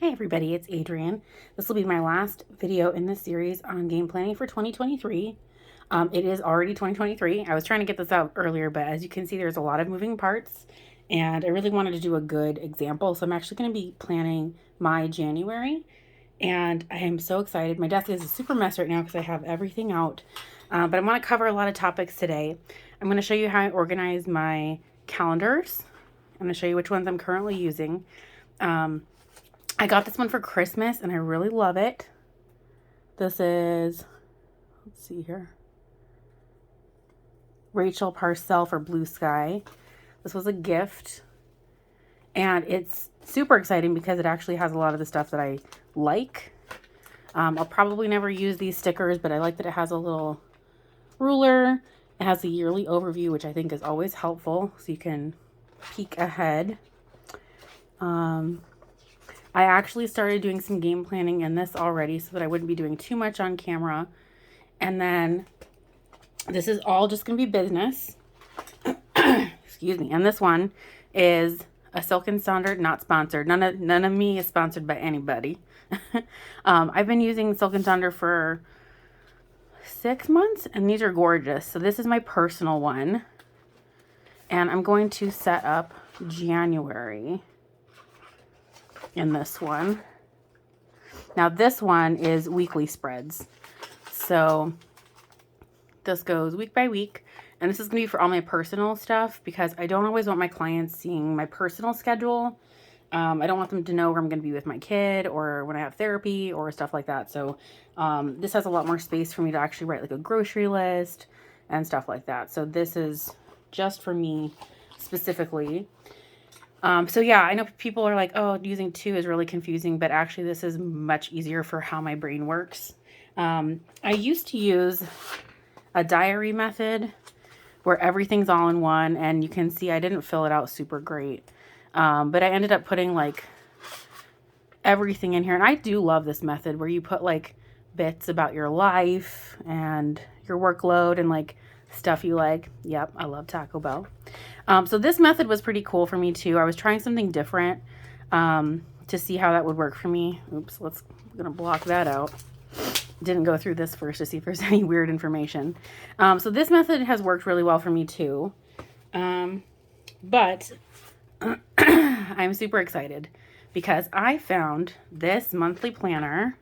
Hey everybody, it's Adrienne. This will be my last video in this series on game planning for 2023. It is already 2023. I was trying to get this out earlier, but as you can see, there's a lot of moving parts and I really wanted to do a good example. So I'm actually going to be planning my January and I am so excited. My desk is a super mess right now because I have everything out, but I want to cover a lot of topics today. I'm going to show you how I organize my calendars. I'm going to show you which ones I'm currently using. I got this one for Christmas and I really love it. This is, let's see here, Rachel Parcell for Blue Sky. This was a gift and it's super exciting because it actually has a lot of the stuff that I like. I'll probably never use these stickers, but I like that it has a little ruler. It has a yearly overview, which I think is always helpful so you can peek ahead. I actually started doing some game planning in this already so that I wouldn't be doing too much on camera. And then this is all just going to be business. Excuse me. And this one is a Silk & Saunders, not sponsored. None of me is sponsored by anybody. I've been using Silk & Saunders for 6 months and these are gorgeous. So this is my personal one. And I'm going to set up January in this one. Now this one is weekly spreads. So this goes week by week. And this is going to be for all my personal stuff because I don't always want my clients seeing my personal schedule. I don't want them to know where I'm going to be with my kid or when I have therapy or stuff like that. So this has a lot more space for me to actually write like a grocery list and stuff like that. So this is just for me specifically. So yeah, I know people are like, oh, using 2 is really confusing, but actually this is much easier for how my brain works. I used to use a diary method where everything's all in one, and you can see I didn't fill it out super great. But I ended up putting like everything in here, and I do love this method where you put like bits about your life and your workload and like stuff you like. Yep, I love Taco Bell. So this method was pretty cool for me too. I was trying something different to see how that would work for me. Oops, I'm gonna block that out. Didn't go through this first to see if there's any weird information. So this method has worked really well for me too. But I'm super excited because I found this monthly planner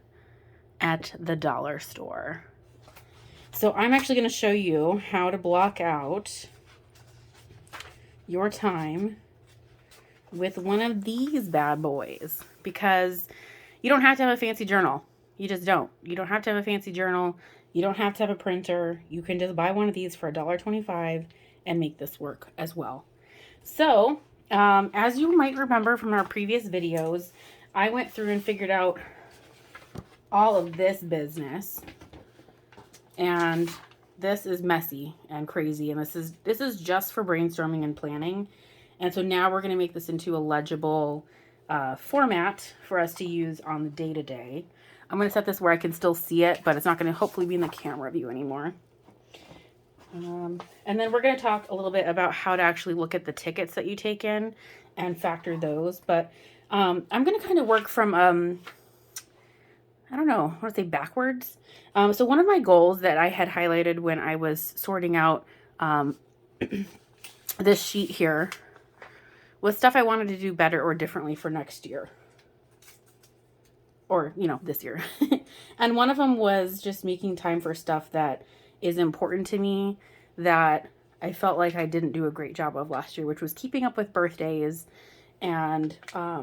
at the dollar store. So I'm actually going to show you how to block out your time with one of these bad boys because you don't have to have a fancy journal. You just don't. You don't have to have a fancy journal. You don't have to have a printer. You can just buy one of these for $1.25 and make this work as well. So as you might remember from our previous videos, I went through and figured out all of this business. And this is messy and crazy. And this is just for brainstorming and planning. And so now we're going to make this into a legible format for us to use on the day-to-day. I'm going to set this where I can still see it, but it's not going to hopefully be in the camera view anymore. And then we're going to talk a little bit about how to actually look at the tickets that you take in and factor those. But I'm going to kind of work from, I don't know, I want to say backwards. So one of my goals that I had highlighted when I was sorting out this sheet here was stuff I wanted to do better or differently for next year. Or, you know, this year. And one of them was just making time for stuff that is important to me that I felt like I didn't do a great job of last year, which was keeping up with birthdays. And I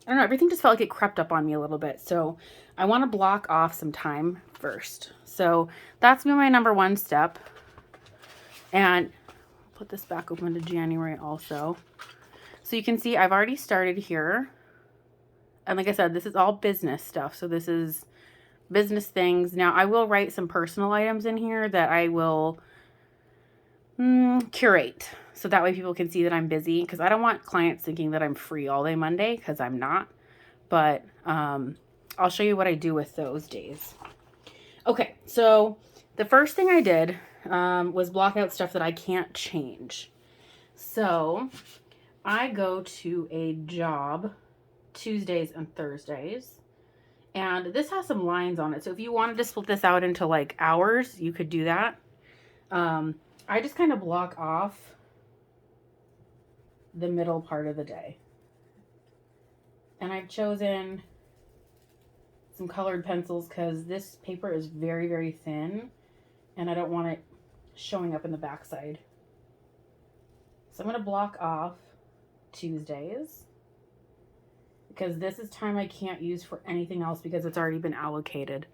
don't know, everything just felt like it crept up on me a little bit. So I want to block off some time first. So that's been my number one step. And put this back open to January also. So you can see I've already started here. And like I said, this is all business stuff. So this is business things. Now I will write some personal items in here that I will curate. So that way people can see that I'm busy. Because I don't want clients thinking that I'm free all day Monday. Because I'm not. But I'll show you what I do with those days. Okay, so the first thing I did was block out stuff that I can't change. So I go to a job Tuesdays and Thursdays. And this has some lines on it. So if you wanted to split this out into like hours, you could do that. I just kind of block off the middle part of the day. And I've chosen some colored pencils because this paper is very, very thin and I don't want it showing up in the backside. So I'm going to block off Tuesdays because this is time I can't use for anything else because it's already been allocated.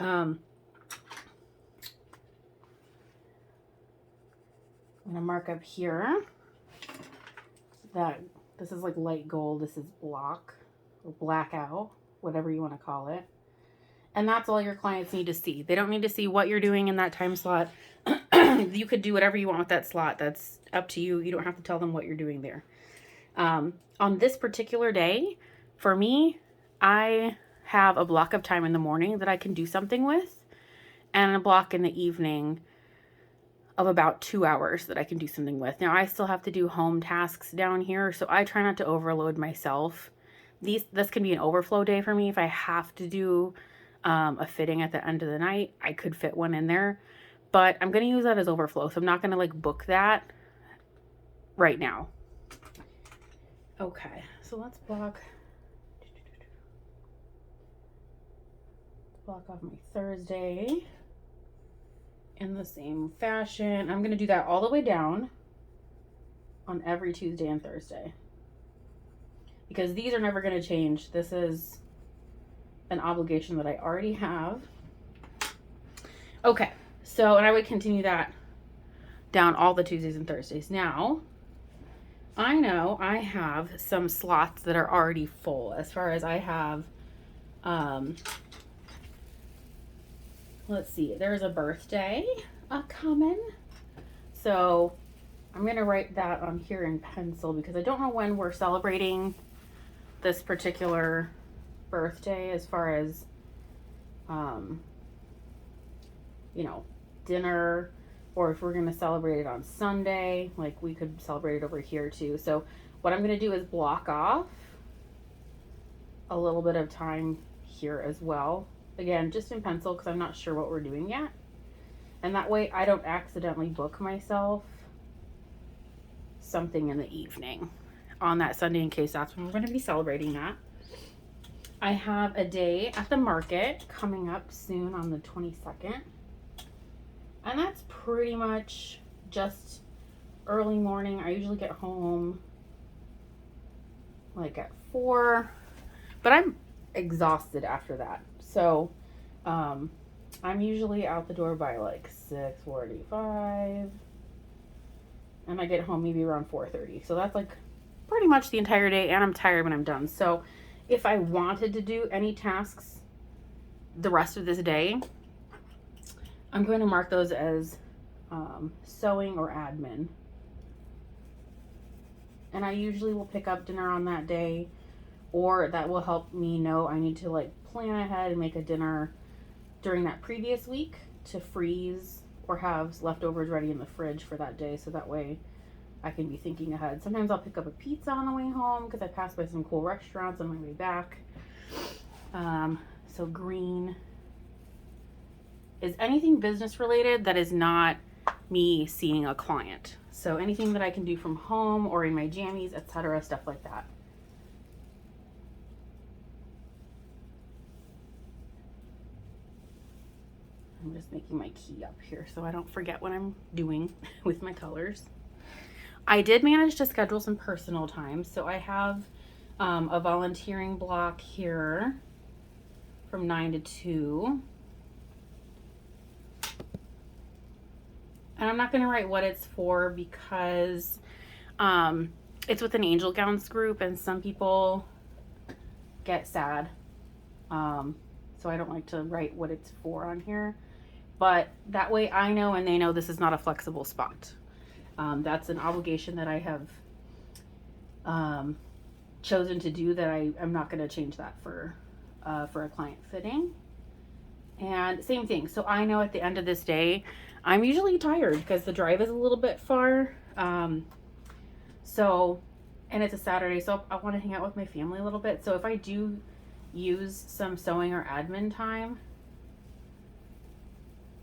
I'm going to mark up here that this is like light gold. This is block or blackout, whatever you want to call it. And that's all your clients need to see. They don't need to see what you're doing in that time slot. You could do whatever you want with that slot. That's up to you. You don't have to tell them what you're doing there. On this particular day, for me, I have a block of time in the morning that I can do something with, and a block in the evening of about 2 hours that I can do something with. Now, I still have to do home tasks down here, so I try not to overload myself. This can be an overflow day for me. If I have to do a fitting at the end of the night, I could fit one in there, but I'm going to use that as overflow, so I'm not going to like book that right now. Okay, so let's block off my Thursday in the same fashion. I'm going to do that all the way down on every Tuesday and Thursday because these are never going to change. This is an obligation that I already have. Okay, so, and I would continue that down all the Tuesdays and Thursdays. Now, I know I have some slots that are already full as far as I have, let's see, there's a birthday coming. So I'm going to write that on here in pencil because I don't know when we're celebrating this particular birthday as far as, you know, dinner, or if we're going to celebrate it on Sunday, like we could celebrate it over here too. So what I'm going to do is block off a little bit of time here as well. Again, just in pencil because I'm not sure what we're doing yet. And that way I don't accidentally book myself something in the evening on that Sunday in case that's when we're going to be celebrating that. I have a day at the market coming up soon on the 22nd. And that's pretty much just early morning. I usually get home like at 4, but I'm exhausted after that. So I'm usually out the door by like 6:45 and I get home maybe around 4:30. So that's like pretty much the entire day, and I'm tired when I'm done. So if I wanted to do any tasks the rest of this day, I'm going to mark those as sewing or admin. And I usually will pick up dinner on that day, or that will help me know I need to like plan ahead and make a dinner during that previous week to freeze or have leftovers ready in the fridge for that day, so that way I can be thinking ahead. Sometimes I'll pick up a pizza on the way home because I passed by some cool restaurants on my way back. So green is anything business related that is not me seeing a client. So anything that I can do from home or in my jammies, etc., stuff like that. I'm just making my key up here so I don't forget what I'm doing with my colors. I did manage to schedule some personal time. So I have a volunteering block here from 9 to 2. And I'm not going to write what it's for because it's with an Angel Gowns group and some people get sad. So I don't like to write what it's for on here. But that way I know and they know this is not a flexible spot. That's an obligation that I have chosen to do, that I'm not going to change that for a client fitting. And same thing. So I know at the end of this day, I'm usually tired because the drive is a little bit far. So and it's a Saturday, so I want to hang out with my family a little bit. So if I do use some sewing or admin time,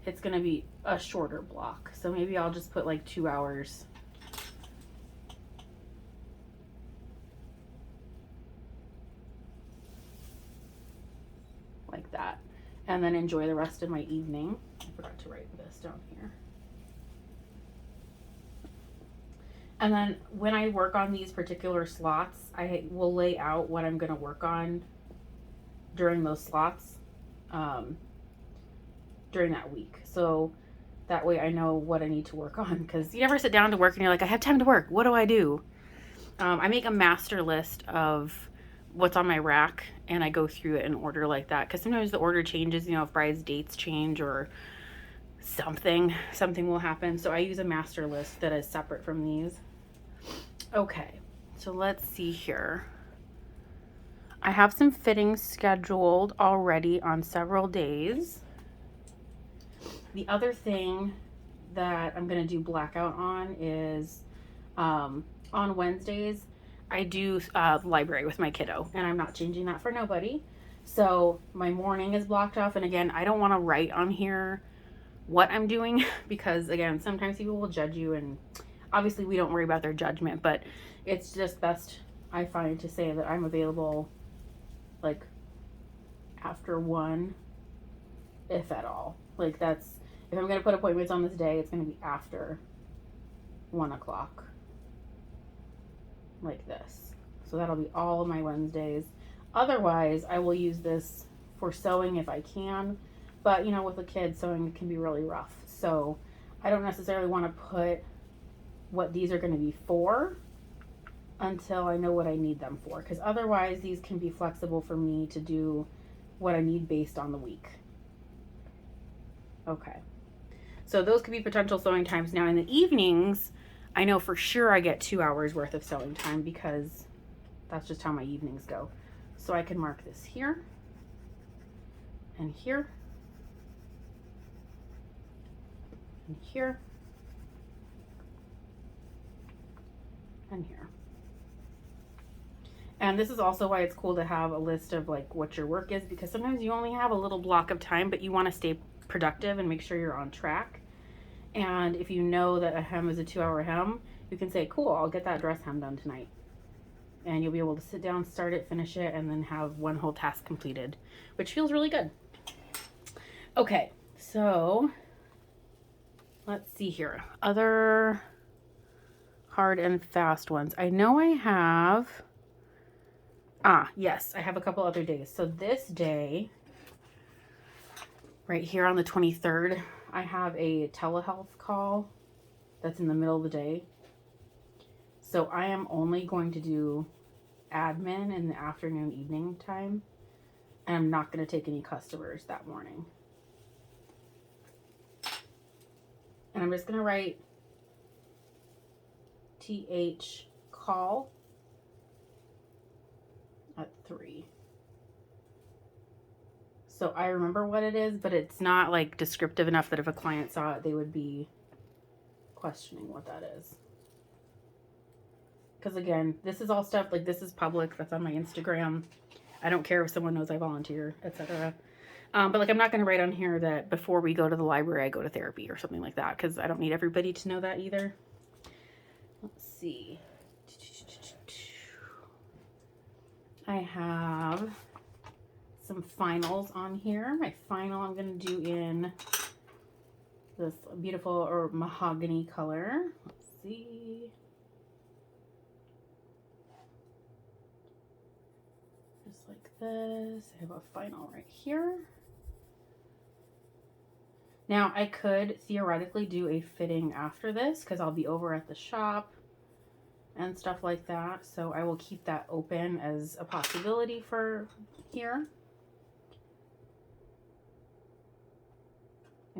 it's going to be a shorter block. So maybe I'll just put like 2 hours. Like that. And then enjoy the rest of my evening. I forgot to write this down here. And then when I work on these particular slots, I will lay out what I'm going to work on during those slots during that week. So that way I know what I need to work on, because you never sit down to work and you're like, I have time to work. What do I do? I make a master list of what's on my rack and I go through it in order like that, because sometimes the order changes, you know, if bride's dates change or something will happen. So I use a master list that is separate from these. Okay, so let's see here. I have some fittings scheduled already on several days. The other thing that I'm going to do blackout on is on Wednesdays, I do library with my kiddo, and I'm not changing that for nobody. So my morning is blocked off. And again, I don't want to write on here what I'm doing because, again, sometimes people will judge you, and obviously we don't worry about their judgment, but it's just best, I find, to say that I'm available like after 1, if at all. Like that's, if I'm going to put appointments on this day, it's going to be after 1 o'clock. Like this. So that'll be all of my Wednesdays. Otherwise, I will use this for sewing if I can. But, you know, with a kid, sewing can be really rough. So I don't necessarily want to put what these are going to be for until I know what I need them for. Because otherwise, these can be flexible for me to do what I need based on the week. Okay. So those could be potential sewing times. Now in the evenings, I know for sure I get 2 hours worth of sewing time because that's just how my evenings go. So I can mark this here and here and here and here. And this is also why it's cool to have a list of like what your work is, because sometimes you only have a little block of time, but you want to stay productive and make sure you're on track. And if you know that a hem is a 2-hour hem, you can say, cool, I'll get that dress hem done tonight. And you'll be able to sit down, start it, finish it, and then have one whole task completed, which feels really good. Okay, so let's see here. Other hard and fast ones. I know I have, yes, I have a couple other days. So this day, right here on the 23rd, I have a telehealth call that's in the middle of the day. So I am only going to do admin in the afternoon, evening time. And I'm not going to take any customers that morning. And I'm just going to write TH call at 3. So I remember what it is, but it's not like descriptive enough that if a client saw it, they would be questioning what that is. Because again, this is all stuff, like this is public, that's on my Instagram. I don't care if someone knows I volunteer, etc. But like I'm not going to write on here that before we go to the library, I go to therapy or something like that, because I don't need everybody to know that either. Let's see. I have some finals on here. My final I'm going to do in this beautiful or mahogany color. Let's see. Just like this. I have a final right here. Now I could theoretically do a fitting after this because I'll be over at the shop and stuff like that. So I will keep that open as a possibility for here.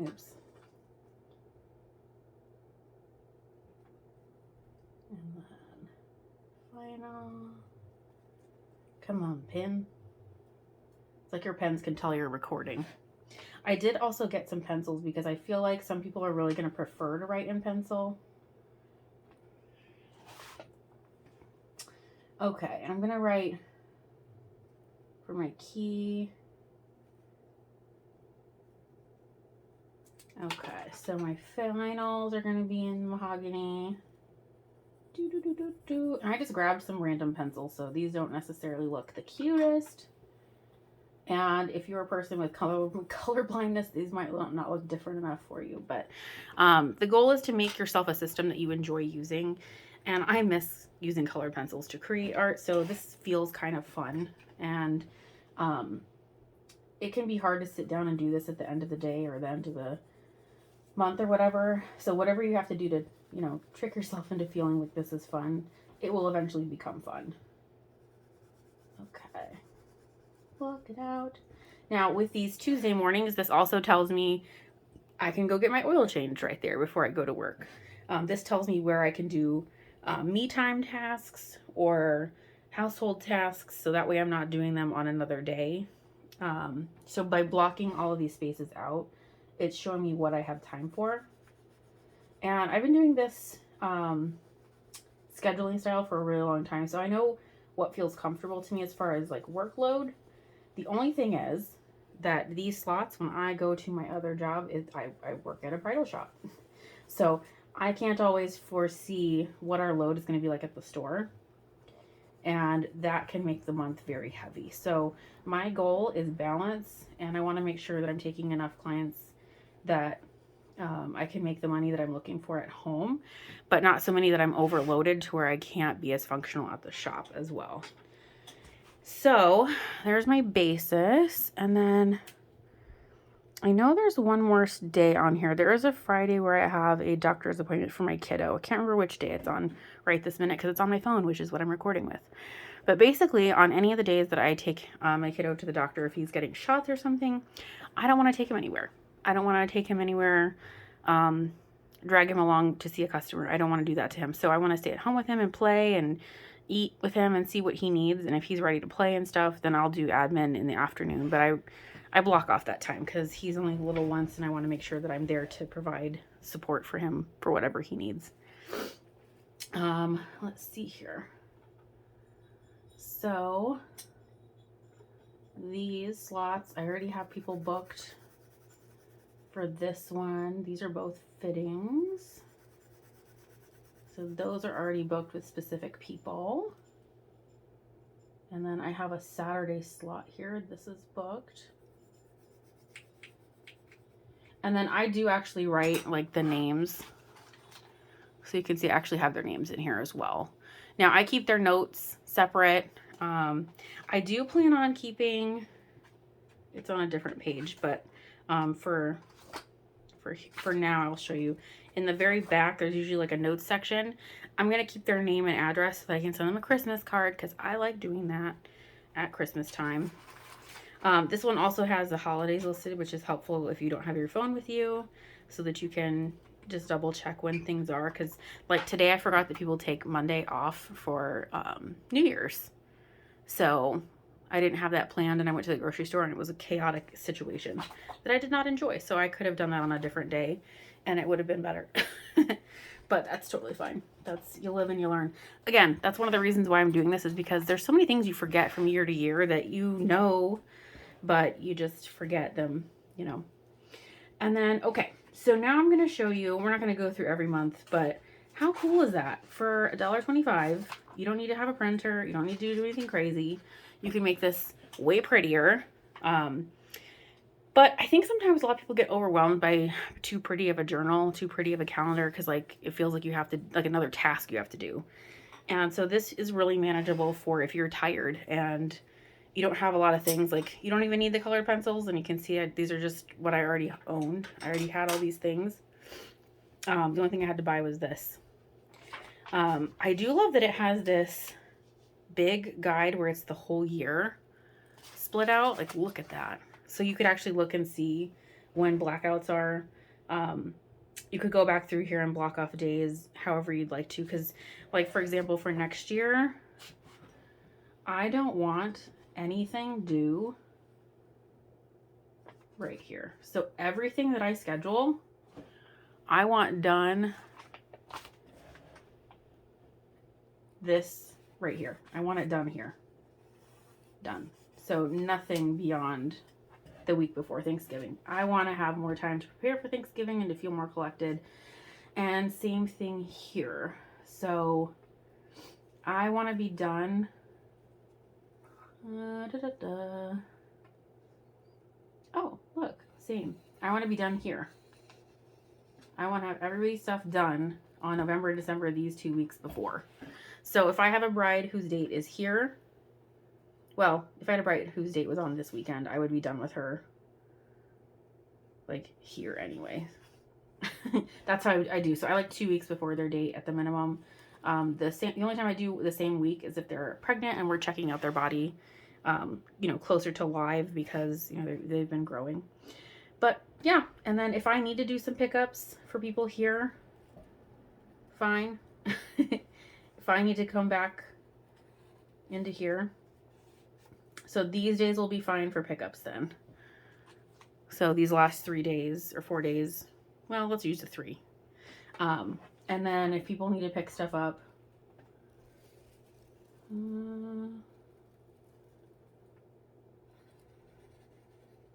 Oops. And then final. Come on, pen. It's like your pens can tell you're recording. I did also get some pencils because I feel like some people are really going to prefer to write in pencil. Okay, I'm going to write for my key. Okay, so my finals are going to be in mahogany. And I just grabbed some random pencils, so these don't necessarily look the cutest. And if you're a person with color blindness, these might not look different enough for you. But the goal is to make yourself a system that you enjoy using. And I miss using colored pencils to create art, so this feels kind of fun. And it can be hard to sit down and do this at the end of the day or the end of the month or whatever. So whatever you have to do to, you know, trick yourself into feeling like this is fun, it will eventually become fun. Okay. Block it out. Now with these Tuesday mornings, this also tells me I can go get my oil change right there before I go to work. This tells me where I can do me time tasks or household tasks, so that way I'm not doing them on another day. So by blocking all of these spaces out, it's showing me what I have time for. And I've been doing this scheduling style for a really long time, so I know what feels comfortable to me as far as like workload. The only thing is that these slots, when I go to my other job, I work at a bridal shop. So I can't always foresee what our load is going to be like at the store. And that can make the month very heavy. So my goal is balance, and I want to make sure that I'm taking enough clients that I can make the money that I'm looking for at home, but not so many that I'm overloaded to where I can't be as functional at the shop as well. So there's my basis. And then I know there's one more day on here. There is a Friday where I have a doctor's appointment for my kiddo. I can't remember which day it's on right this minute because it's on my phone, which is what I'm recording with. But basically, on any of the days that I take my kiddo to the doctor, if he's getting shots or something, I don't want to take him anywhere. I don't want to take him anywhere, drag him along to see a customer. I don't want to do that to him. So I want to stay at home with him and play and eat with him and see what he needs. And if he's ready to play and stuff, then I'll do admin in the afternoon. But I block off that time because he's only little once, and I want to make sure that I'm there to provide support for him for whatever he needs. Let's see here. So these slots, I already have people booked for this one. These are both fittings. So those are already booked with specific people. And then I have a Saturday slot here. This is booked. And then I do actually write like the names. So you can see I actually have their names in here as well. Now I keep their notes separate. I do plan on keeping, it's on a different page, but for now I'll show you. In the very back, there's usually like a notes section. I'm going to keep their name and address so that I can send them a Christmas card because I like doing that at Christmas time. This one also has the holidays listed, which is helpful if you don't have your phone with you, so that you can just double check when things are. Because like today I forgot that people take Monday off for New Year's. So I didn't have that planned, and I went to the grocery store and it was a chaotic situation that I did not enjoy. So I could have done that on a different day and it would have been better. But that's totally fine. You live and you learn. Again, that's one of the reasons why I'm doing this, is because there's so many things you forget from year to year that you know, but you just forget them, you know. And then, okay, so now I'm going to show you, we're not going to go through every month, but how cool is that? For $1.25, you don't need to have a printer. You don't need to do anything crazy. You can make this way prettier. But I think sometimes a lot of people get overwhelmed by too pretty of a journal, too pretty of a calendar, because like it feels like you have to, like another task you have to do. And so this is really manageable for if you're tired and you don't have a lot of things. Like you don't even need the colored pencils, and you can see these are just what I already owned. I already had all these things. The only thing I had to buy was this. I do love that it has this big guide where it's the whole year split out. Like look at that. So you could actually look and see when blackouts are. You could go back through here and block off days however you'd like to. Because like, for example, for next year, I don't want anything due right here. So everything that I schedule, I want done this right here. I want it done here. Done. So nothing beyond the week before Thanksgiving. I want to have more time to prepare for Thanksgiving and to feel more collected. And same thing here. So I want to be done. Oh, look, same. I want to be done here. I want to have everybody's stuff done on November, December, these 2 weeks before. So if I have a bride whose date is here, well, if I had a bride whose date was on this weekend, I would be done with her like here anyway. That's how I do. So I like 2 weeks before their date at the minimum. The only time I do the same week is if they're pregnant and we're checking out their body, you know, closer to live because, you know, they've been growing. But yeah, and then if I need to do some pickups for people here, fine. If I need to come back into here. So these days will be fine for pickups then. So these last 3 days or 4 days, well, let's use the 3. And then if people need to pick stuff up,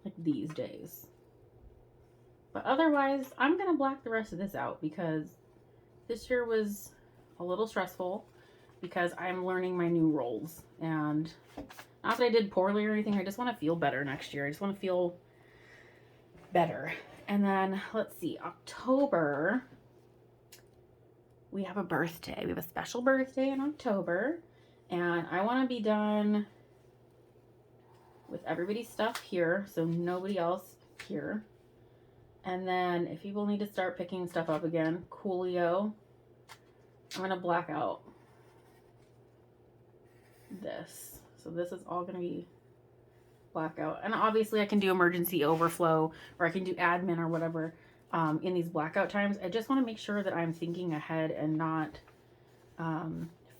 like these days. But otherwise, I'm going to black the rest of this out because this year was a little stressful because I'm learning my new roles. And not that I did poorly or anything, I just want to feel better next year. I just want to feel better. And then, let's see, October, we have a birthday. We have a special birthday in October. And I want to be done with everybody's stuff here, so nobody else here. And then if people need to start picking stuff up again, coolio, I'm going to black out this. So this is all going to be blackout. And obviously I can do emergency overflow or I can do admin or whatever in these blackout times. I just want to make sure that I'm thinking ahead and not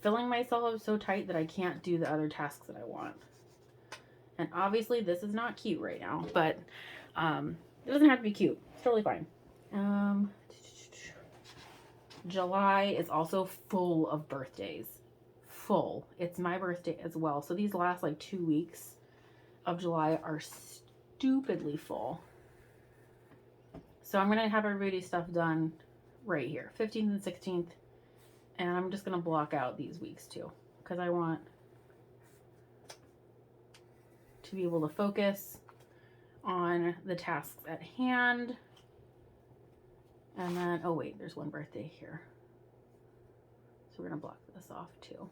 filling myself up so tight that I can't do the other tasks that I want. And obviously this is not cute right now, but it doesn't have to be cute. It's totally fine. July is also full of birthdays. Full. It's my birthday as well. So these last like 2 weeks of July are stupidly full. So I'm going to have everybody's stuff done right here. 15th and 16th. And I'm just going to block out these weeks too. Because I want to be able to focus on the tasks at hand. And then, oh wait, there's one birthday here. So we're going to block this off too.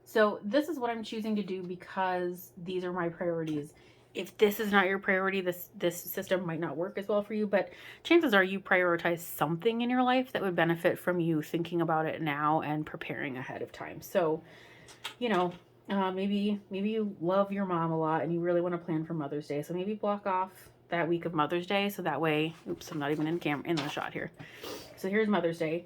So this is what I'm choosing to do because these are my priorities. If this is not your priority, this system might not work as well for you, but chances are you prioritize something in your life that would benefit from you thinking about it now and preparing ahead of time. So, you know, maybe you love your mom a lot and you really want to plan for Mother's Day. So maybe block off that week of Mother's Day. So that way, oops, I'm not even in the shot here. So here's Mother's Day.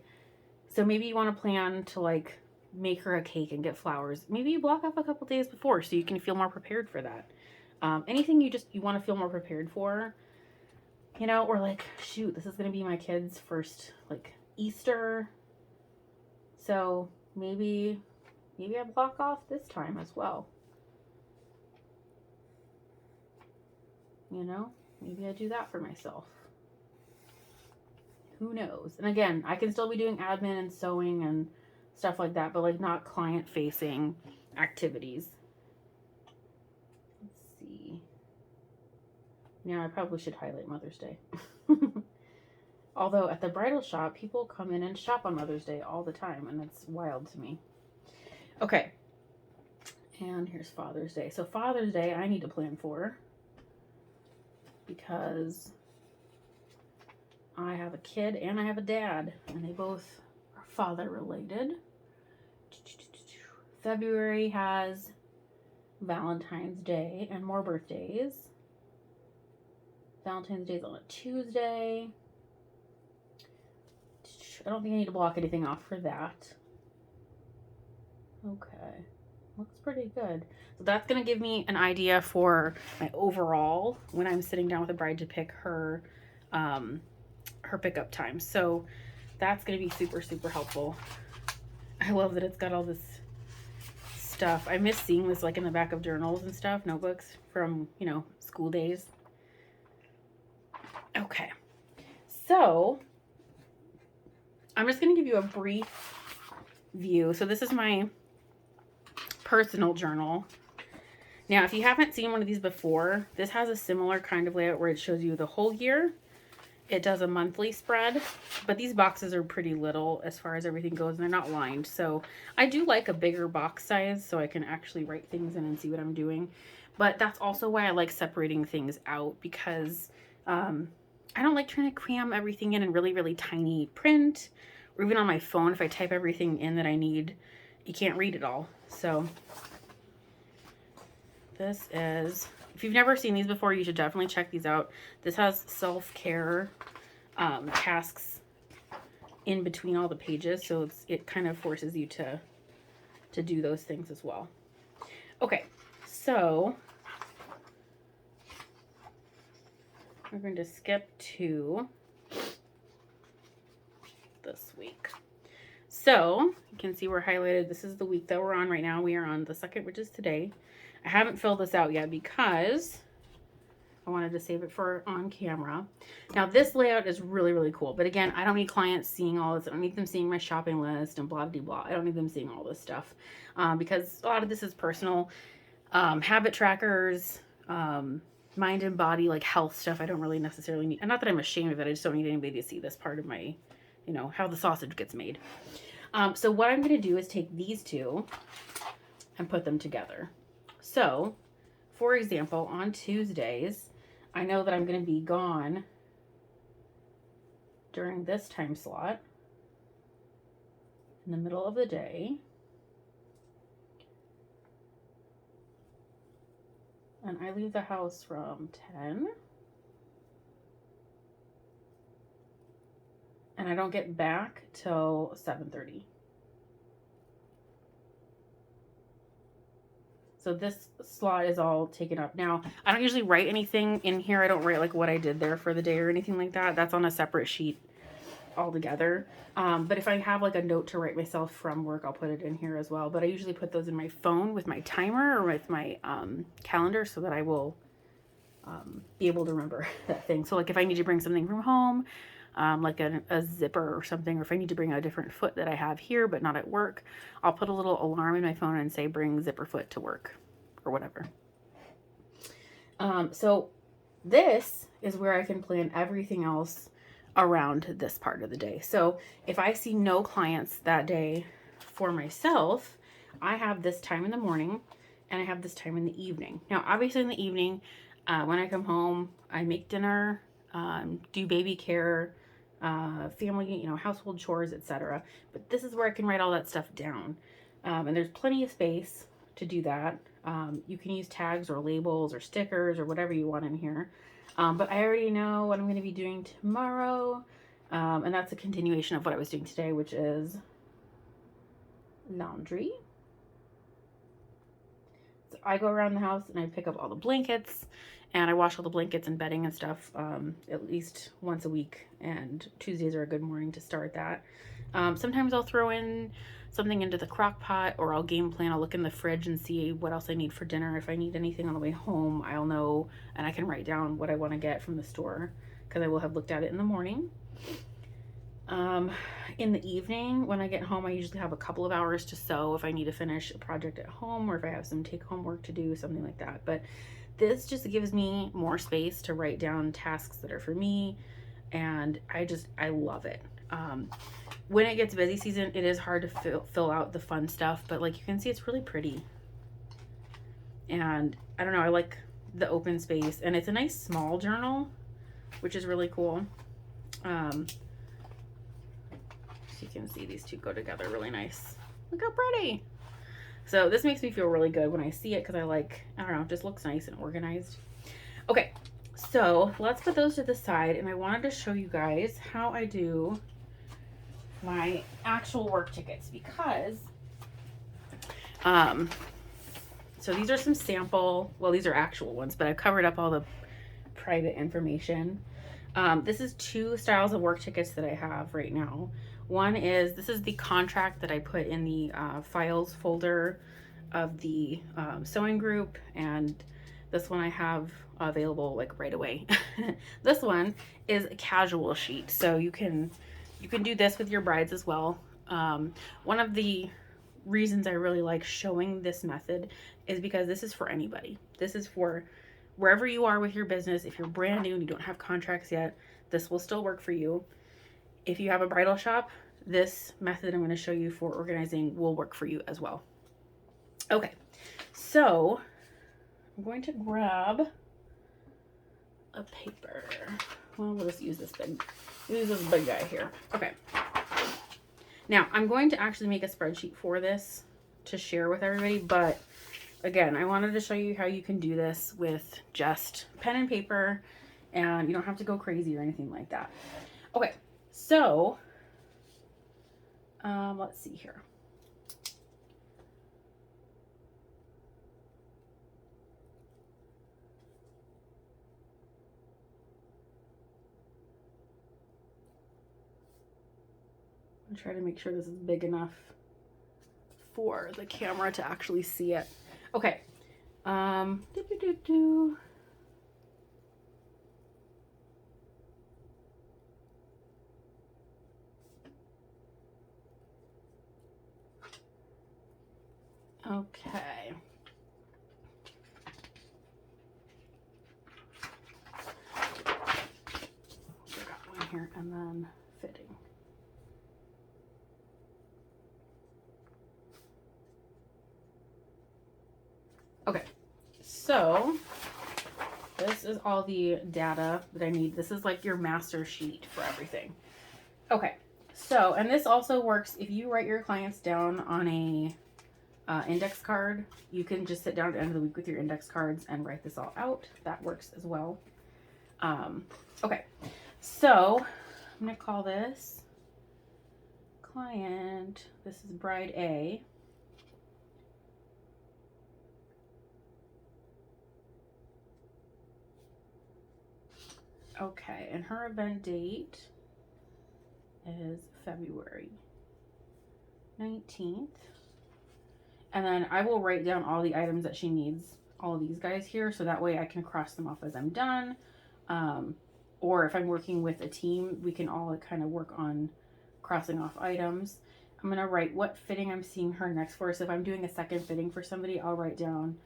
So maybe you want to plan to like make her a cake and get flowers. Maybe you block off a couple days before so you can feel more prepared for that. Anything you want to feel more prepared for, you know, or like, shoot, this is going to be my kid's first like Easter. So maybe I block off this time as well. You know, maybe I do that for myself. Who knows? And again, I can still be doing admin and sewing and stuff like that, but like not client facing activities. Let's see. Yeah, I probably should highlight Mother's Day. Although at the bridal shop, people come in and shop on Mother's Day all the time, and it's wild to me. Okay. And here's Father's Day. So Father's Day, I need to plan for because I have a kid and I have a dad, and they both are father related. February has Valentine's Day and more birthdays. Valentine's Day is on a Tuesday. I don't think I need to block anything off for that. Okay. Looks pretty good. So that's going to give me an idea for my overall when I'm sitting down with a bride to pick her her pickup time. So that's going to be super, super helpful. I love that it's got all this stuff. I miss seeing this like in the back of journals and stuff, notebooks from, you know, school days. Okay. So I'm just going to give you a brief view. So this is my personal journal. Now, if you haven't seen one of these before, this has a similar kind of layout where it shows you the whole year. It does a monthly spread, but these boxes are pretty little as far as everything goes, and they're not lined. So I do like a bigger box size so I can actually write things in and see what I'm doing. But that's also why I like separating things out, because I don't like trying to cram everything in really, really tiny print, or even on my phone, if I type everything in that I need, you can't read it all. So this is, if you've never seen these before, you should definitely check these out. This has self-care tasks in between all the pages, so it kind of forces you to do those things as well. Okay, so we're going to skip to this week. So you can see we're highlighted. This is the week that we're on right now. We are on the 2nd, which is today. I haven't filled this out yet because I wanted to save it for on camera. Now this layout is really, really cool. But again, I don't need clients seeing all this. I don't need them seeing my shopping list and blah, blah, blah. I don't need them seeing all this stuff because a lot of this is personal. Habit trackers, mind and body, like health stuff. I don't really necessarily need, and not that I'm ashamed of it. I just don't need anybody to see this part of my, you know, how the sausage gets made. So what I'm going to do is take these two and put them together. So, for example, on Tuesdays, I know that I'm going to be gone during this time slot in the middle of the day. And I leave the house from 10. And I don't get back till 7:30. So this slot is all taken up. Now, I don't usually write anything in here. I don't write like what I did there for the day or anything like that. That's on a separate sheet altogether. But if I have like a note to write myself from work, I'll put it in here as well. But I usually put those in my phone with my timer or with my calendar so that I will be able to remember that thing. So like if I need to bring something from home, like a zipper or something, or if I need to bring a different foot that I have here but not at work, I'll put a little alarm in my phone and say bring zipper foot to work or whatever. So this is where I can plan everything else around this part of the day. So if I see no clients that day for myself, I have this time in the morning and I have this time in the evening. Now obviously in the evening, when I come home, I make dinner, do baby care, family, you know, household chores, etc. But this is where I can write all that stuff down. And there's plenty of space to do that. You can use tags or labels or stickers or whatever you want in here. But I already know what I'm going to be doing tomorrow. And that's a continuation of what I was doing today, which is laundry. So I go around the house and I pick up all the blankets and I wash all the blankets and bedding and stuff at least once a week. And Tuesdays are a good morning to start that. Sometimes I'll throw in something into the crock pot, or I'll game plan. I'll look in the fridge and see what else I need for dinner. If I need anything on the way home, I'll know, and I can write down what I want to get from the store because I will have looked at it in the morning. In the evening, when I get home, I usually have a couple of hours to sew if I need to finish a project at home or if I have some take-home work to do, something like that. But this just gives me more space to write down tasks that are for me, and I love it. When it gets busy season, it is hard to fill out the fun stuff, but like you can see, it's really pretty. And I don't know, I like the open space, and it's a nice small journal, which is really cool. So you can see these two go together really nice. Look how pretty. So this makes me feel really good when I see it because I don't know, it just looks nice and organized. Okay, so let's put those to the side, and I wanted to show you guys how I do my actual work tickets because so these are some sample, well, these are actual ones, but I've covered up all the private information. This is two styles of work tickets that I have right now. One is, this is the contract that I put in the files folder of the sewing group, and this one I have available like right away. This one is a casual sheet, so you can do this with your brides as well. One of the reasons I really like showing this method is because this is for anybody. This is for wherever you are with your business. If you're brand new and you don't have contracts yet, this will still work for you. If you have a bridal shop, this method I'm going to show you for organizing will work for you as well. Okay, so I'm going to grab a paper. Well, we'll just use this big guy here. Okay. Now, I'm going to actually make a spreadsheet for this to share with everybody, but again, I wanted to show you how you can do this with just pen and paper, and you don't have to go crazy or anything like that. Okay, so let's see here. I'm trying to make sure this is big enough for the camera to actually see it. Okay. Okay. Got one here, and then fitting. Okay, so this is all the data that I need. This is like your master sheet for everything. Okay, so, and this also works if you write your clients down on a index card. You can just sit down at the end of the week with your index cards and write this all out. That works as well. Okay, so I'm gonna call this client, this is bride A. Okay, and her event date is February 19th. And then I will write down all the items that she needs, all of these guys here, so that way I can cross them off as I'm done. Or if I'm working with a team, we can all kind of work on crossing off items. I'm going to write what fitting I'm seeing her next for. So if I'm doing a second fitting for somebody, I'll write down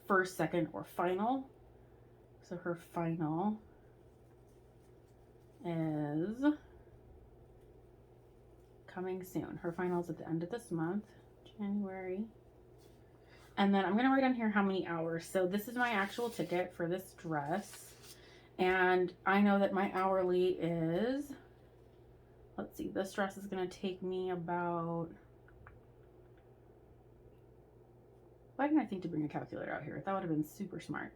first, second, or final. So her final is coming soon. Her final is at the end of this month, January. And then I'm going to write on here how many hours. So this is my actual ticket for this dress. And I know that my hourly is, let's see, this dress is going to take me about, why didn't I think to bring a calculator out here? That would have been super smart.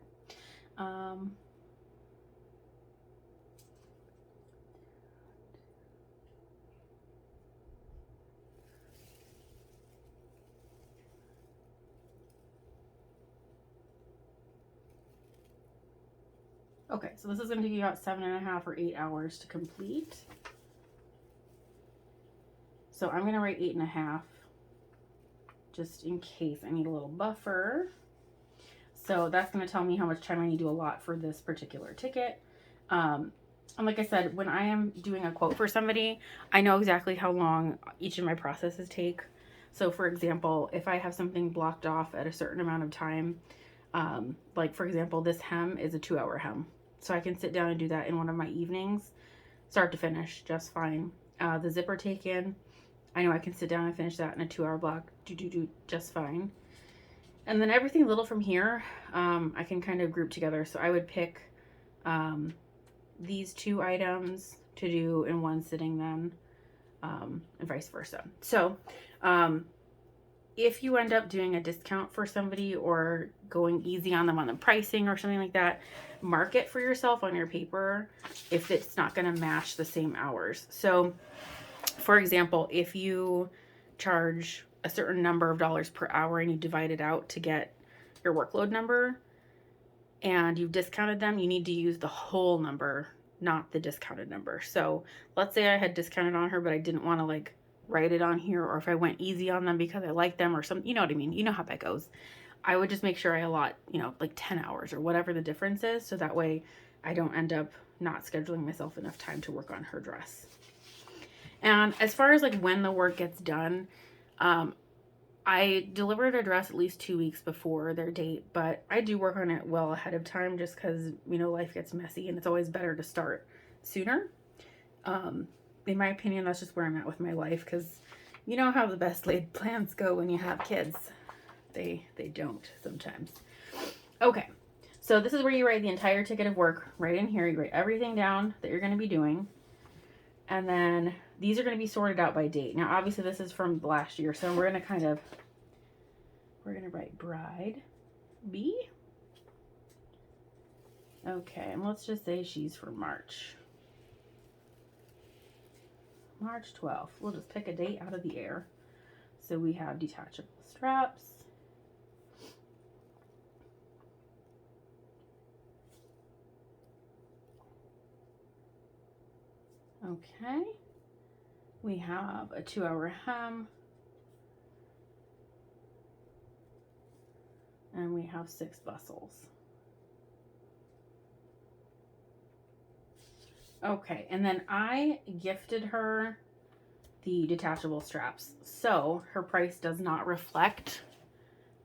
Okay, so this is going to take you about 7.5 or 8 hours to complete. So I'm going to write 8.5 just in case I need a little buffer. So that's going to tell me how much time I need to allot for this particular ticket. And like I said, when I am doing a quote for somebody, I know exactly how long each of my processes take. So for example, if I have something blocked off at a certain amount of time, like for example, this hem is a 2-hour hem. So I can sit down and do that in one of my evenings, start to finish, just fine. The zipper take in, I know I can sit down and finish that in a 2-hour block, just fine. And then everything little from here, I can kind of group together. So I would pick these 2 items to do in one sitting then, and vice versa. So if you end up doing a discount for somebody or going easy on them on the pricing or something like that, mark it for yourself on your paper if it's not going to match the same hours. So for example, if you charge a certain number of dollars per hour and you divide it out to get your workload number and you've discounted them, you need to use the whole number, not the discounted number. So let's say I had discounted on her, but I didn't want to like write it on here, or if I went easy on them because I like them or something, you know what I mean? You know how that goes. I would just make sure I allot, you know, like 10 hours or whatever the difference is. So that way I don't end up not scheduling myself enough time to work on her dress. And as far as like when the work gets done, I delivered a dress at least 2 weeks before their date, but I do work on it well ahead of time just because, you know, life gets messy and it's always better to start sooner. In my opinion, that's just where I'm at with my life, because you know how the best laid plans go when you have kids. They don't sometimes. Okay, so this is where you write the entire ticket of work right in here. You write everything down that you're going to be doing. And then these are going to be sorted out by date. Now, obviously, this is from last year, so we're going to write bride B. Okay, and let's just say she's for March 12th. We'll just pick a date out of the air. So we have detachable straps. Okay. We have a 2-hour hem. And we have 6 bustles. Okay, and then I gifted her the detachable straps, so her price does not reflect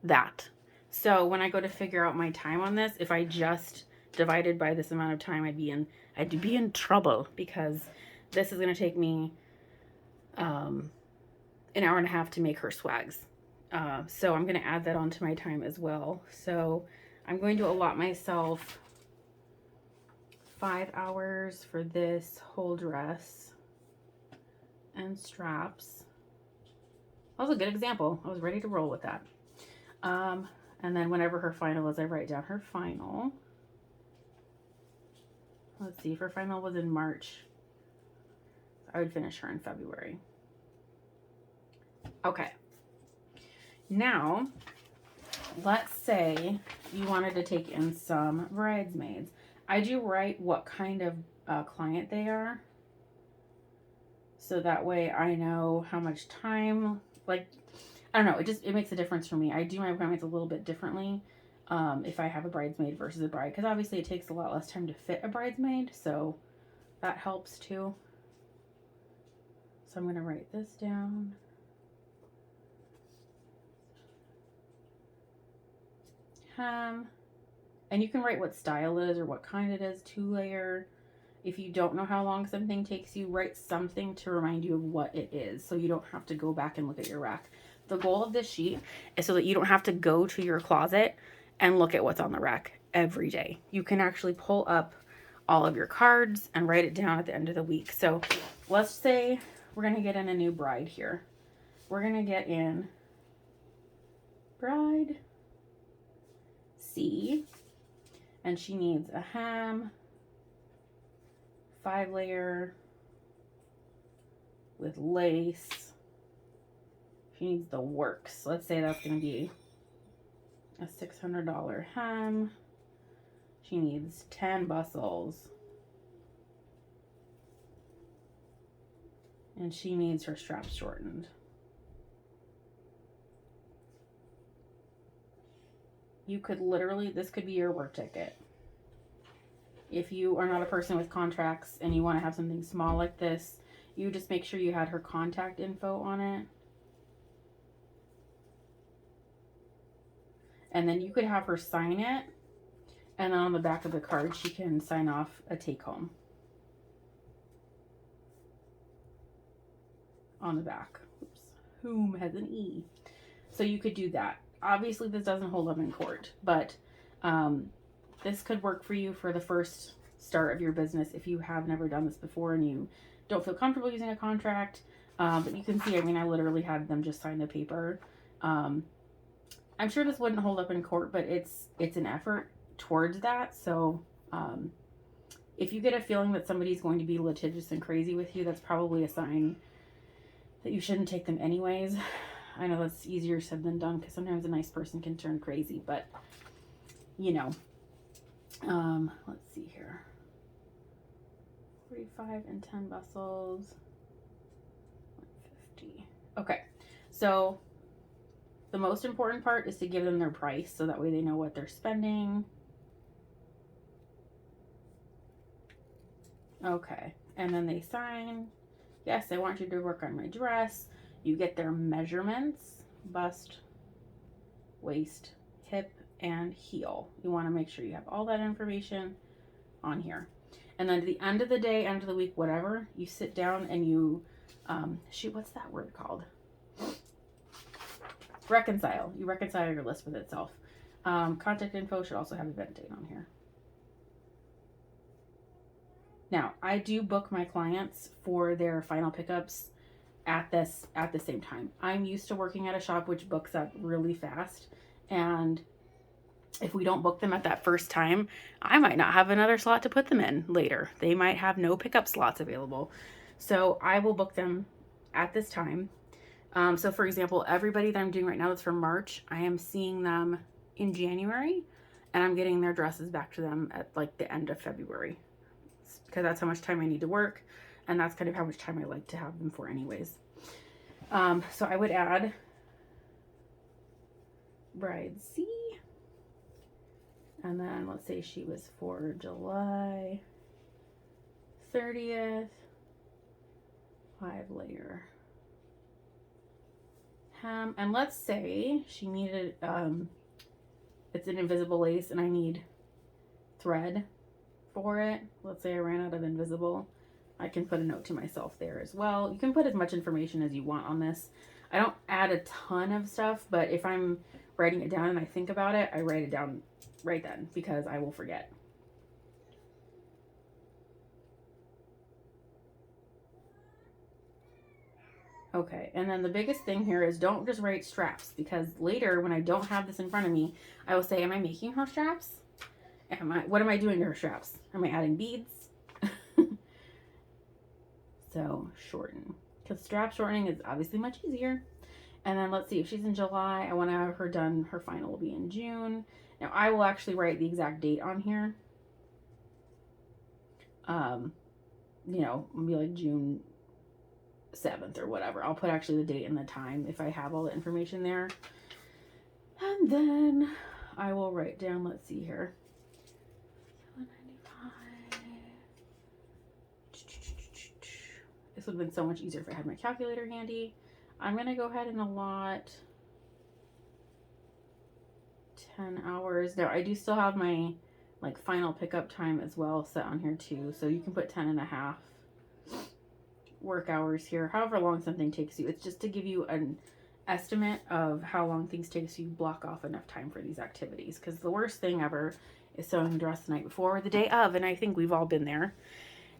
that. So when I go to figure out my time on this, if I just divided by this amount of time, I'd be in trouble, because this is going to take me an hour and a half to make her swags. So I'm going to add that onto my time as well. So I'm going to allot myself 5 hours for this whole dress and straps. That was a good example. I was ready to roll with that. And then whenever her final is, I write down her final. Let's see, if her final was in March, I would finish her in February. Okay. Now, let's say you wanted to take in some bridesmaids. I do write what kind of client they are, so that way I know how much time, like, I don't know, it makes a difference for me. I do my bridesmaids a little bit differently if I have a bridesmaid versus a bride, because obviously it takes a lot less time to fit a bridesmaid, so that helps too. So I'm going to write this down. And you can write what style it is or what kind it is, 2-layer. If you don't know how long something takes you, write something to remind you of what it is, so you don't have to go back and look at your rack. The goal of this sheet is so that you don't have to go to your closet and look at what's on the rack every day. You can actually pull up all of your cards and write it down at the end of the week. So let's say we're going to get in a new bride here. We're going to get in bride C, and she needs a hem, 5-layer with lace. She needs the works. Let's say that's going to be a $600 hem. She needs 10 bustles. And she needs her straps shortened. You could literally, this could be your work ticket. If you are not a person with contracts and you want to have something small like this, you just make sure you had her contact info on it. And then you could have her sign it, and then on the back of the card she can sign off a take home on the back. Oops. Whom has an E. So you could do that. Obviously this doesn't hold up in court, but this could work for you for the first start of your business if you have never done this before and you don't feel comfortable using a contract. But you can see, I mean, I literally had them just sign the paper. I'm sure this wouldn't hold up in court, but it's an effort towards that. So if you get a feeling that somebody's going to be litigious and crazy with you, that's probably a sign that you shouldn't take them anyways. I know that's easier said than done, because sometimes a nice person can turn crazy, but you know, let's see here. 45 and 10 bustles. 150. Okay, so the most important part is to give them their price so that way they know what they're spending. Okay, and then they sign. Yes, I want you to work on my dress. You get their measurements, bust, waist, hip, and heel. You want to make sure you have all that information on here. And then at the end of the day, end of the week, whatever, you sit down and you, shoot, what's that word called? Reconcile. You reconcile your list with itself. Contact info should also have event date on here. Now, I do book my clients for their final pickups at the same time. I'm used to working at a shop which books up really fast, and if we don't book them at that first time, I might not have another slot to put them in later. They might have no pickup slots available. So I will book them at this time. So for example, everybody that I'm doing right now that's for March, I am seeing them in January, and I'm getting their dresses back to them at like the end of February, because that's how much time I need to work, and that's kind of how much time I like to have them for anyways. So I would add Bride C, and then let's say she was for July 30th, 5-layer hem, and let's say she needed, it's an invisible lace and I need thread for it. Let's say I ran out of invisible. I can put a note to myself there as well. You can put as much information as you want on this. I don't add a ton of stuff, but if I'm writing it down and I think about it, I write it down right then because I will forget. Okay, and then the biggest thing here is don't just write straps, because later when I don't have this in front of me, I will say, am I making her straps? What am I doing to her straps? Am I adding beads? So shorten, because strap shortening is obviously much easier. And then let's see, if she's in July, I want to have her done, her final will be in June. Now I will actually write the exact date on here. You know, it'll be like June 7th or whatever. I'll put actually the date and the time if I have all the information there. And then I will write down, let's see here, 795. This would have been so much easier if I had my calculator handy. I'm going to go ahead and allot 10 hours. Now, I do still have my like final pickup time as well set on here too. So you can put 10 and a half work hours here, however long something takes you. It's just to give you an estimate of how long things take so you block off enough time for these activities. Because the worst thing ever is sewing a dress the night before or the day of. And I think we've all been there.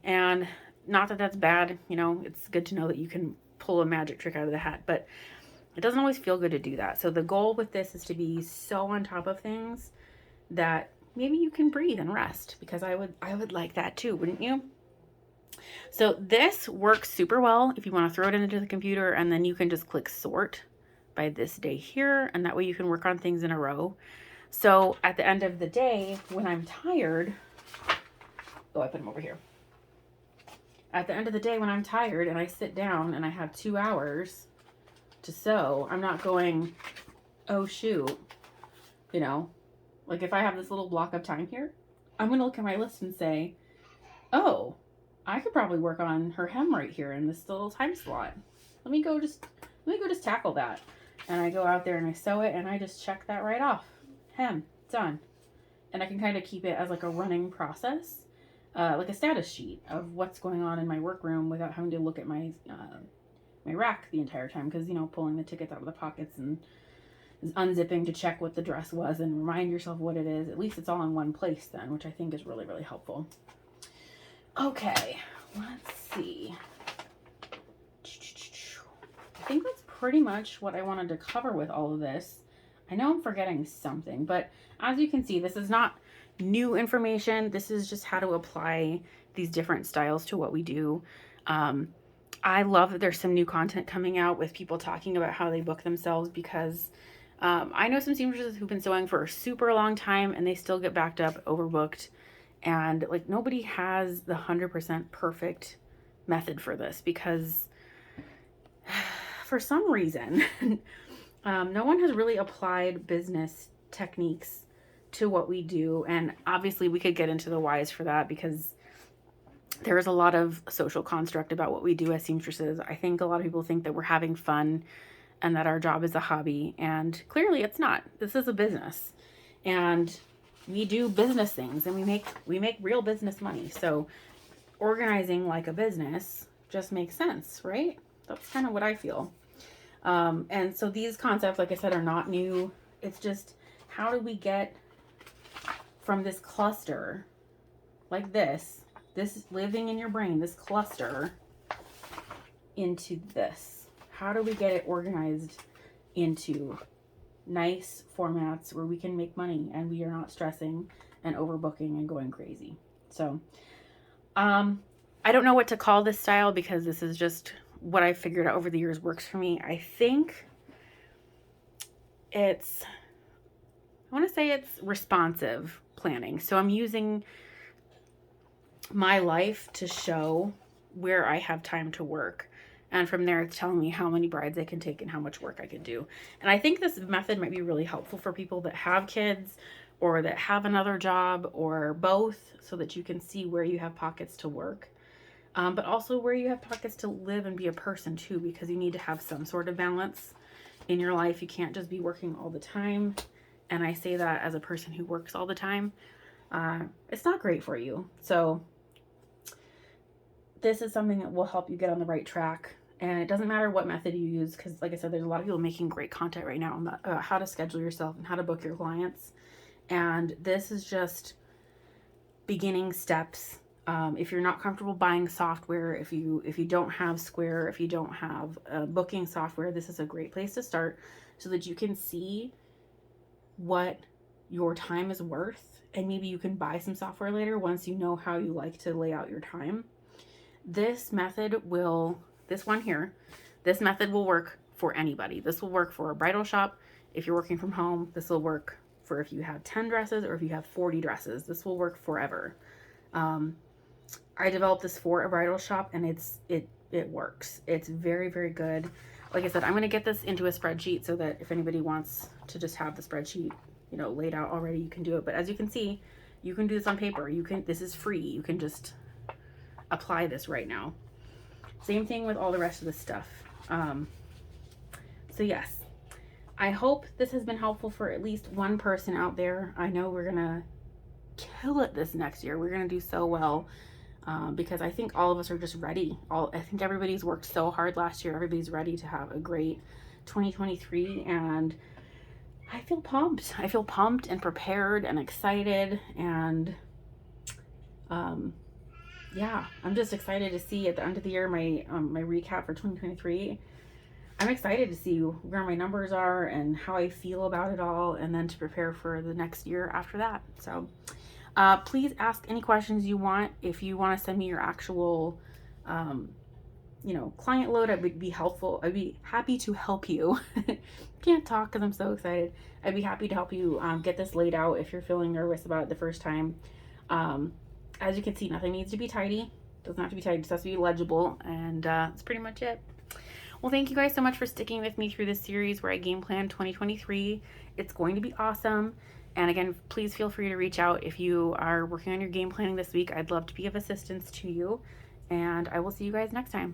And not that that's bad, you know, it's good to know that you can pull a magic trick out of the hat, but it doesn't always feel good to do that. So the goal with this is to be so on top of things that maybe you can breathe and rest, because I would like that too, wouldn't you? So this works super well if you want to throw it into the computer, and then you can just click sort by this day here, and that way you can work on things in a row. So at the end of the day, when I'm tired, oh, I put them over here. At the end of the day, when I'm tired and I sit down and I have 2 hours to sew, I'm not going, oh shoot, you know, like if I have this little block of time here, I'm going to look at my list and say, oh, I could probably work on her hem right here in this little time slot. Let me go just tackle that. And I go out there and I sew it and I just check that right off. Hem, done. And I can kind of keep it as like a running process. Like a status sheet of what's going on in my workroom without having to look at my my rack the entire time, because, you know, pulling the tickets out of the pockets and unzipping to check what the dress was and remind yourself what it is. At least it's all in one place then, which I think is really, really helpful. Okay, let's see. I think that's pretty much what I wanted to cover with all of this. I know I'm forgetting something, but as you can see, this is not new information. This is just how to apply these different styles to what we do. I love that there's some new content coming out with people talking about how they book themselves, because I know some seamstresses who've been sewing for a super long time and they still get backed up, overbooked, And like nobody has the 100% perfect method for this, because for some reason, no one has really applied business techniques to what we do. And obviously we could get into the whys for that, because there's a lot of social construct about what we do as seamstresses. I think a lot of people think that we're having fun and that our job is a hobby, and clearly it's not. This is a business, and we do business things, and we make real business money. So organizing like a business just makes sense, right? That's kind of what I feel. And so these concepts, like I said, are not new. It's just, how do we get from this cluster like this living in your brain, this cluster, into this? How do we get it organized into nice formats where we can make money and we are not stressing and overbooking and going crazy? So, I don't know what to call this style, because this is just what I figured out over the years works for me. I think I want to say it's responsive planning. So I'm using my life to show where I have time to work. And from there, it's telling me how many brides I can take and how much work I can do. And I think this method might be really helpful for people that have kids or that have another job or both, so that you can see where you have pockets to work, but also where you have pockets to live and be a person too, because you need to have some sort of balance in your life. You can't just be working all the time. And I say that as a person who works all the time. It's not great for you. So this is something that will help you get on the right track. And it doesn't matter what method you use, because like I said, there's a lot of people making great content right now about how to schedule yourself and how to book your clients. And this is just beginning steps. If you're not comfortable buying software, if you don't have Square, if you don't have booking software, this is a great place to start, so that you can see what your time is worth. And maybe you can buy some software later once you know how you like to lay out your time. This method will work for anybody. This will work for a bridal shop. If you're working from home, this will work for if you have 10 dresses or if you have 40 dresses. This will work forever. I developed this for a bridal shop, and it works. It's very, very good. Like I said, I'm going to get this into a spreadsheet so that if anybody wants to just have the spreadsheet, laid out already, you can do it. But as you can see, you can do this on paper. This is free. You can just apply this right now. Same thing with all the rest of the stuff. So yes, I hope this has been helpful for at least one person out there. I know we're gonna kill it this next year. We're gonna do so well, because I think all of us are just ready. I think everybody's worked so hard last year. Everybody's ready to have a great 2023, and I feel pumped. I feel pumped and prepared and excited, and yeah, I'm just excited to see at the end of the year my recap for 2023. I'm excited to see where my numbers are and how I feel about it all, and then to prepare for the next year after that. So please ask any questions you want. If you want to send me your actual client load, I would be helpful. I'd be happy to help you. Can't talk because I'm so excited. I'd be happy to help you get this laid out if you're feeling nervous about it the first time. As you can see, nothing needs to be tidy. Doesn't have to be tidy, just has to be legible. And that's pretty much it. Well, thank you guys so much for sticking with me through this series where I game plan 2023. It's going to be awesome. And again, please feel free to reach out if you are working on your game planning this week. I'd love to be of assistance to you. And I will see you guys next time.